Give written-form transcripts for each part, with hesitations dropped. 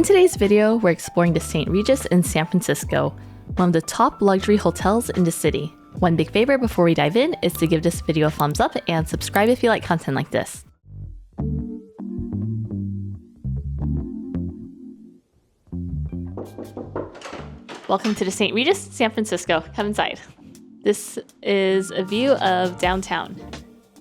In today's video, we're exploring the St. Regis in San Francisco, one of the top luxury hotels in the city. One big favor before we dive in is to give this video a thumbs up and subscribe if you like content like this. Welcome to the St. Regis, San Francisco. Come inside. This is a view of downtown.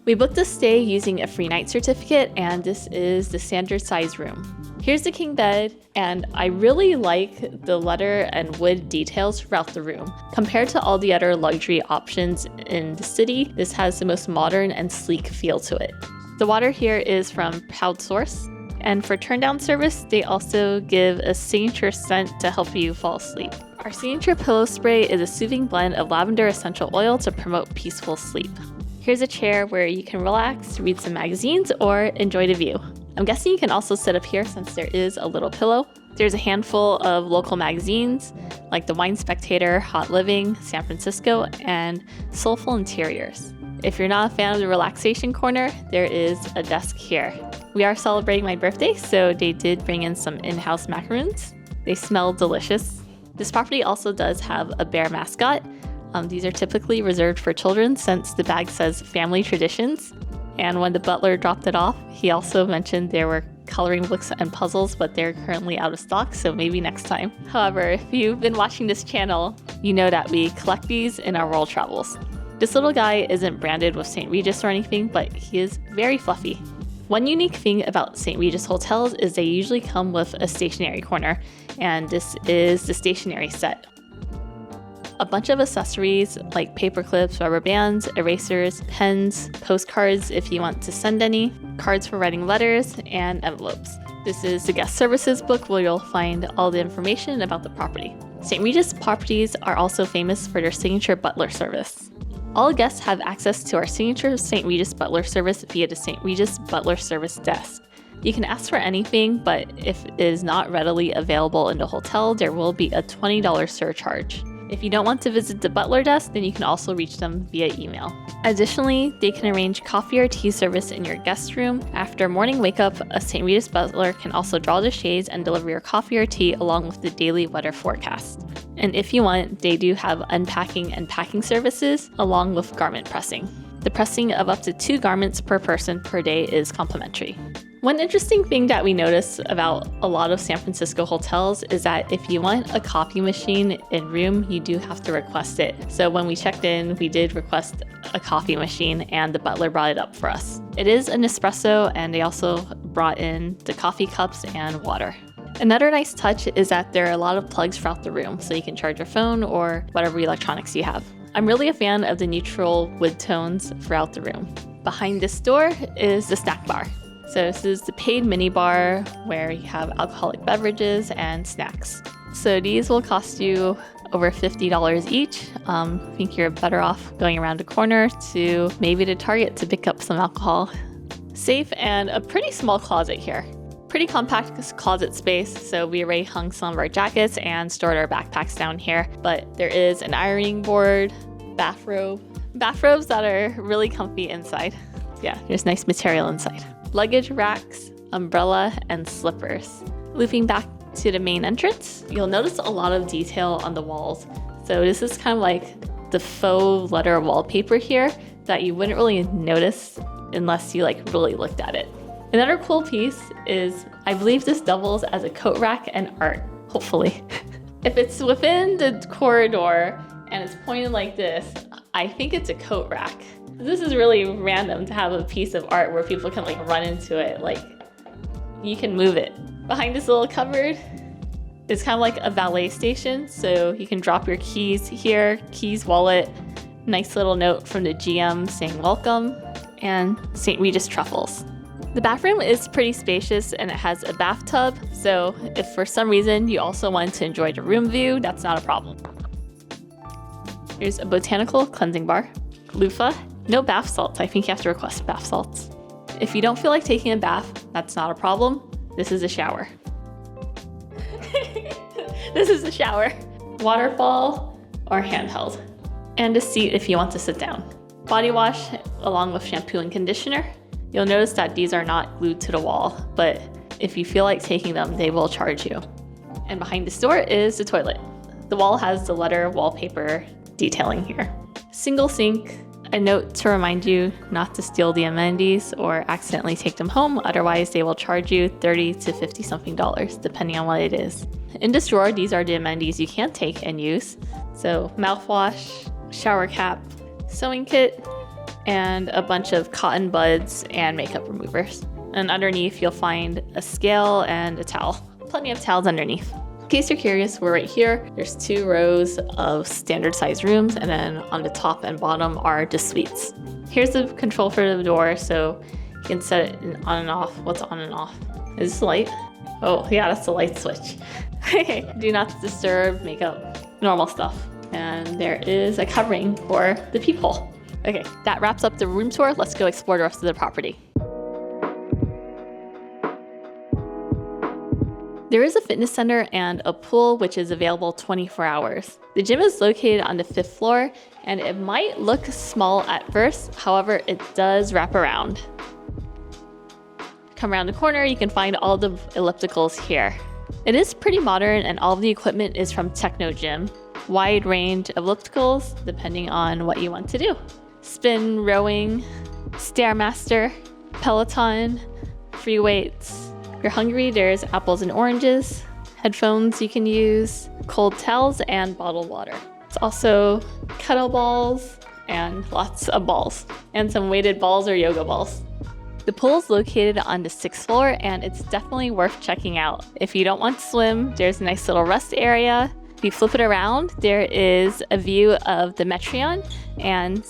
We booked a stay using a free night certificate, and this is the standard size room. Here's the king bed, and I really like the leather and wood details throughout the room. Compared to all the other luxury options in the city, this has the most modern and sleek feel to it. The water here is from Proud Source, and for turn-down service, they also give a signature scent to help you fall asleep. Our signature pillow spray is a soothing blend of lavender essential oil to promote peaceful sleep. Here's a chair where you can relax, read some magazines, or enjoy the view. I'm guessing you can also sit up here since there is a little pillow. There's a handful of local magazines like The Wine Spectator, Hot Living, San Francisco, and Soulful Interiors. If you're not a fan of the relaxation corner, there is a desk here. We are celebrating my birthday, so they did bring in some in-house macaroons. They smell delicious. This property also does have a bear mascot. These are typically reserved for children since the bag says family traditions. And when the butler dropped it off, he also mentioned there were coloring books and puzzles, but they're currently out of stock, so maybe next time. However, if you've been watching this channel, you know that we collect these in our world travels. This little guy isn't branded with St. Regis or anything, but he is very fluffy. One unique thing about St. Regis hotels is they usually come with a stationery corner, and this is the stationery set. A bunch of accessories like paper clips, rubber bands, erasers, pens, postcards if you want to send any, cards for writing letters, and envelopes. This is the guest services book where you'll find all the information about the property. St. Regis properties are also famous for their signature butler service. All guests have access to our signature St. Regis butler service via the St. Regis Butler Service desk. You can ask for anything, but if it is not readily available in the hotel, there will be a $20 surcharge. If you don't want to visit the butler desk, then you can also reach them via email. Additionally, they can arrange coffee or tea service in your guest room. After morning wake up, a St. Regis butler can also draw the shades and deliver your coffee or tea along with the daily weather forecast. And if you want, they do have unpacking and packing services along with garment pressing. The pressing of up to 2 garments per person per day is complimentary. One interesting thing that we notice about a lot of San Francisco hotels is that if you want a coffee machine in room, you do have to request it. So when we checked in, we did request a coffee machine and the butler brought it up for us. It is an espresso, and they also brought in the coffee cups and water. Another nice touch is that there are a lot of plugs throughout the room, so you can charge your phone or whatever electronics you have. I'm really a fan of the neutral wood tones throughout the room. Behind this door is the snack bar. So this is the paid mini bar where you have alcoholic beverages and snacks. So these will cost you over $50 each. I think you're better off going around a corner to maybe to Target to pick up some alcohol. Safe and a pretty small closet here. Pretty compact closet space, so we already hung some of our jackets and stored our backpacks down here. But there is an ironing board, bathrobes that are really comfy inside. Yeah, there's nice material inside. Luggage racks, umbrella, and slippers. Looping back to the main entrance, you'll notice a lot of detail on the walls. So this is kind of like the faux leather wallpaper here that you wouldn't really notice unless you really looked at it. Another cool piece is, I believe this doubles as a coat rack and art, hopefully. If it's within the corridor and it's pointed like this, I think it's a coat rack. This is really random to have a piece of art where people can run into it. You can move it. Behind this little cupboard is kind of like a valet station. So you can drop your keys here, keys, wallet, nice little note from the GM saying welcome, and St. Regis truffles. The bathroom is pretty spacious and it has a bathtub. So if for some reason you also want to enjoy the room view, that's not a problem. Here's a botanical cleansing bar, loofah. No bath salts. I think you have to request bath salts. If you don't feel like taking a bath, that's not a problem. This is a shower. This is a shower. Waterfall or handheld. And a seat if you want to sit down. Body wash along with shampoo and conditioner. You'll notice that these are not glued to the wall, but if you feel like taking them, they will charge you. And behind this door is the toilet. The wall has the letter wallpaper detailing here. Single sink, a note to remind you not to steal the amenities or accidentally take them home, otherwise they will charge you $30 to $50 something, depending on what it is. In this drawer, these are the amenities you can take and use. So mouthwash, shower cap, sewing kit, and a bunch of cotton buds and makeup removers. And underneath you'll find a scale and a towel. Plenty of towels underneath. In case you're curious, we're right here. There's 2 rows of standard size rooms, and then on the top and bottom are the suites. Here's the control for the door, so you can set it on and off. What's on and off? Is this the light? Oh yeah, that's the light switch. Do not disturb, makeup, normal stuff. And there is a covering for the peephole. Okay, that wraps up the room tour. Let's go explore the rest of the property. There is a fitness center and a pool which is available 24 hours. The gym is located on the 5th floor and it might look small at first, however it does wrap around. Come around the corner, you can find all the ellipticals here. It is pretty modern and all of the equipment is from Techno Gym. Wide range of ellipticals depending on what you want to do. Spin, rowing, Stairmaster, Peloton, free weights. If you're hungry, there's apples and oranges, headphones you can use, cold towels, and bottled water. It's also kettlebells and lots of balls, and some weighted balls or yoga balls. The pool is located on the 6th floor, and it's definitely worth checking out. If you don't want to swim, there's a nice little rest area. If you flip it around, there is a view of the Metreon and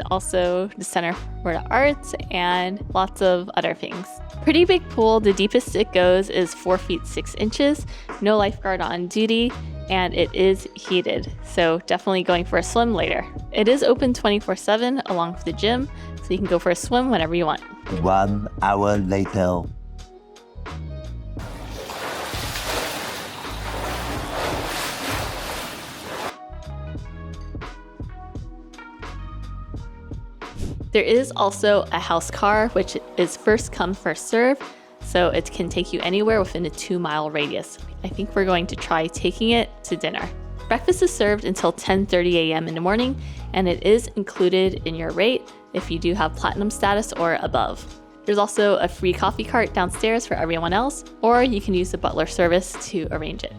also the Center for the Arts and lots of other things. Pretty big pool. The deepest it goes is 4 feet 6 inches. No lifeguard on duty, and it is heated. So definitely going for a swim later. It is open 24/7 along with the gym, so you can go for a swim whenever you want. 1 hour later. There is also a house car, which is first come, first serve, so it can take you anywhere within a 2-mile radius. I think we're going to try taking it to dinner. Breakfast is served until 10:30 a.m. in the morning, and it is included in your rate if you do have platinum status or above. There's also a free coffee cart downstairs for everyone else, or you can use the Butler service to arrange it.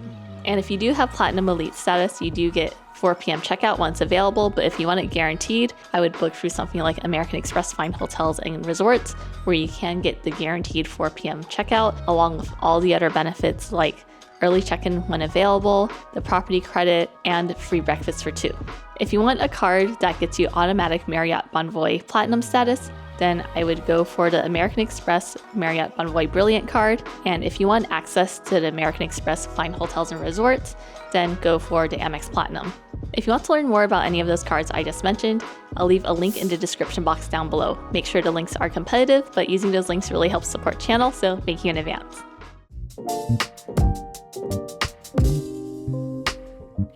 And if you do have Platinum Elite status, you do get 4 p.m. checkout once available, but if you want it guaranteed, I would book through something like American Express Fine Hotels and Resorts, where you can get the guaranteed 4 p.m. checkout, along with all the other benefits like early check-in when available, the property credit, and free breakfast for 2. If you want a card that gets you automatic Marriott Bonvoy Platinum status, then I would go for the American Express Marriott Bonvoy Brilliant card. And if you want access to the American Express Fine Hotels and Resorts, then go for the Amex Platinum. If you want to learn more about any of those cards I just mentioned, I'll leave a link in the description box down below. Make sure the links are competitive, but using those links really helps support the channel, so thank you in advance.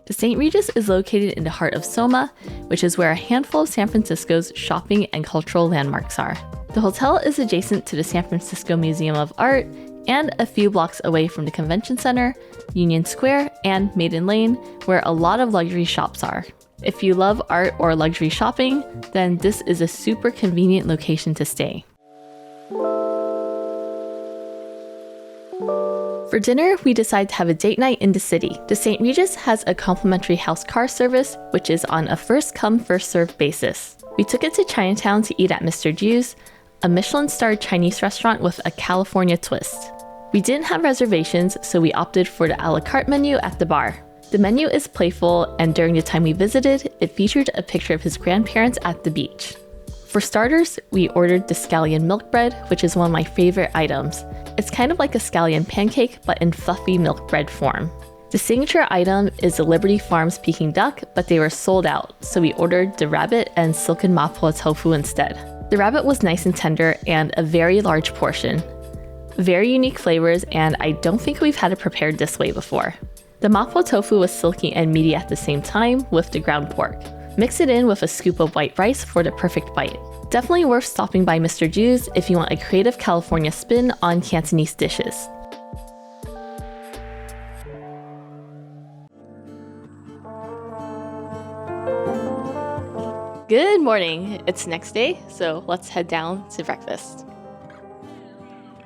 The St. Regis is located in the heart of Soma, which is where a handful of San Francisco's shopping and cultural landmarks are. The hotel is adjacent to the San Francisco Museum of Art and a few blocks away from the Convention Center, Union Square, and Maiden Lane, where a lot of luxury shops are. If you love art or luxury shopping, then this is a super convenient location to stay. For dinner, we decide to have a date night in the city. The St. Regis has a complimentary house car service, which is on a first-come, first-served basis. We took it to Chinatown to eat at Mister Jiu's, a Michelin-starred Chinese restaurant with a California twist. We didn't have reservations, so we opted for the a la carte menu at the bar. The menu is playful, and during the time we visited, it featured a picture of his grandparents at the beach. For starters, we ordered the scallion milk bread, which is one of my favorite items. It's kind of like a scallion pancake, but in fluffy milk bread form. The signature item is the Liberty Farms Peking duck, but they were sold out, so we ordered the rabbit and silken mapo tofu instead. The rabbit was nice and tender and a very large portion. Very unique flavors, and I don't think we've had it prepared this way before. The mapo tofu was silky and meaty at the same time with the ground pork. Mix it in with a scoop of white rice for the perfect bite. Definitely worth stopping by Mister Jiu's if you want a creative California spin on Cantonese dishes. Good morning. It's next day, so let's head down to breakfast.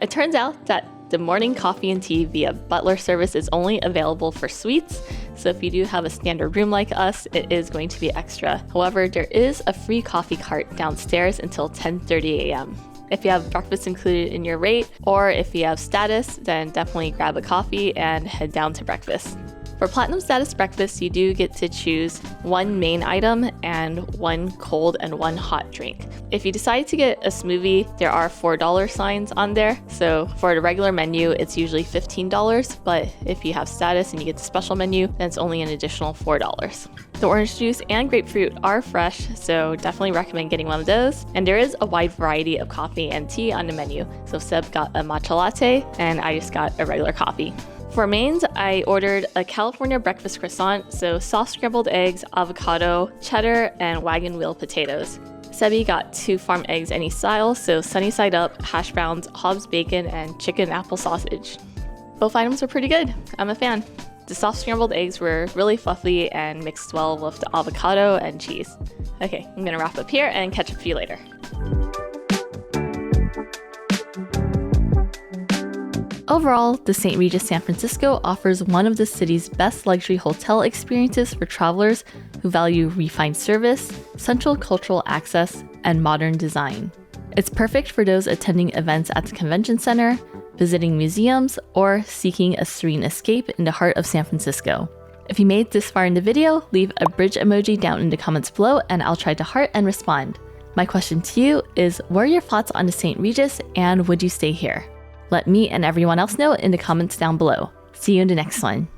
It turns out that the morning coffee and tea via Butler service is only available for suites, so if you do have a standard room like us, it is going to be extra. However, there is a free coffee cart downstairs until 10:30 a.m. If you have breakfast included in your rate, or if you have status, then definitely grab a coffee and head down to breakfast. For Platinum Status breakfast, you do get to choose one main item and one cold and one hot drink. If you decide to get a smoothie, there are $4 signs on there. So for the regular menu, it's usually $15, but if you have status and you get the special menu, then it's only an additional $4. The orange juice and grapefruit are fresh, so definitely recommend getting one of those. And there is a wide variety of coffee and tea on the menu. So Seb got a matcha latte, and I just got a regular coffee. For mains, I ordered a California breakfast croissant, so soft scrambled eggs, avocado, cheddar, and wagon wheel potatoes. Sebi got 2 farm eggs any style, so sunny side up, hash browns, Hobbs bacon, and chicken apple sausage. Both items were pretty good. I'm a fan. The soft scrambled eggs were really fluffy and mixed well with the avocado and cheese. Okay, I'm gonna wrap up here and catch up with you later. Overall, the St. Regis San Francisco offers one of the city's best luxury hotel experiences for travelers who value refined service, central cultural access, and modern design. It's perfect for those attending events at the convention center, visiting museums, or seeking a serene escape in the heart of San Francisco. If you made it this far in the video, leave a bridge emoji down in the comments below and I'll try to heart and respond. My question to you is, what are your thoughts on the St. Regis and would you stay here? Let me and everyone else know in the comments down below. See you in the next one.